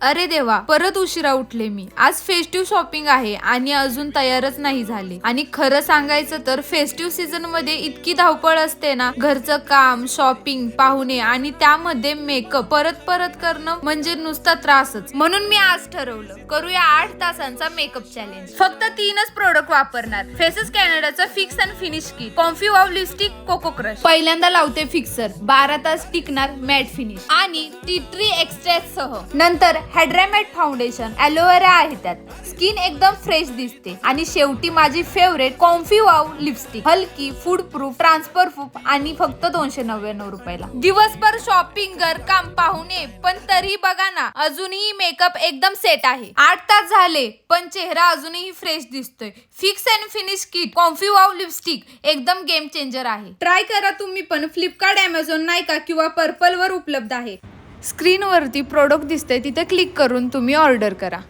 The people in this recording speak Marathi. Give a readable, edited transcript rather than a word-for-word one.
अरे देवा, परत उशिरा उठले मी. आज फेस्टिव्ह शॉपिंग आहे आणि अजून तयारच नाही झाले. आणि खरं सांगायचं तर फेस्टिव्ह सीझन मध्ये इतकी धावपळ असते ना, घरचं काम, शॉपिंग, पाहुणे आणि त्यामध्ये मेकअप परत परत करणं म्हणजे नुसता त्रासच. म्हणून मी आज ठरवलं करूया 8 तासांचा मेकअप चॅलेंज. फक्त 3च प्रोडक्ट वापरणार. फेसेस कॅनडाचा fix and finish kit, comfy wow lipstick, coco crush. पहिल्यांदा लावते फिक्सर, 12 तास टिकणार मॅट फिनिश आणि टी ट्री एक्सट्रॅक्ट सह. नंतर हायड्रामॅट फाउंडेशन, ॲलोवेरा आहे त्यात, स्किन एकदम फ्रेश दिसते. आणि शेवटी माझी फेवरेट कॉम्फी वाव लिपस्टिक, हलकी, फूड प्रूफ, ट्रान्सफर प्रूफ आणि फक्त 299 रुपयाला. दिवसभर शॉपिंग, घरकाम, पाहुणे, पण तरी बघा ना, अजूनही मेकअप एकदम सेट आहे. 8 तास झाले पण चेहरा अजूनही फ्रेश दिसतोय. Fix and finish kit, comfy wow lipstick एकदम गेम चेंजर आहे. ट्राय करा तुम्ही पण. फ्लिपकार्ट, अमेझॉन, नायका किंवा पर्पल वर उपलब्ध आहे. स्क्रीनवरती प्रोडक्ट दिसते तिथे क्लिक करून तुम्ही ऑर्डर करा.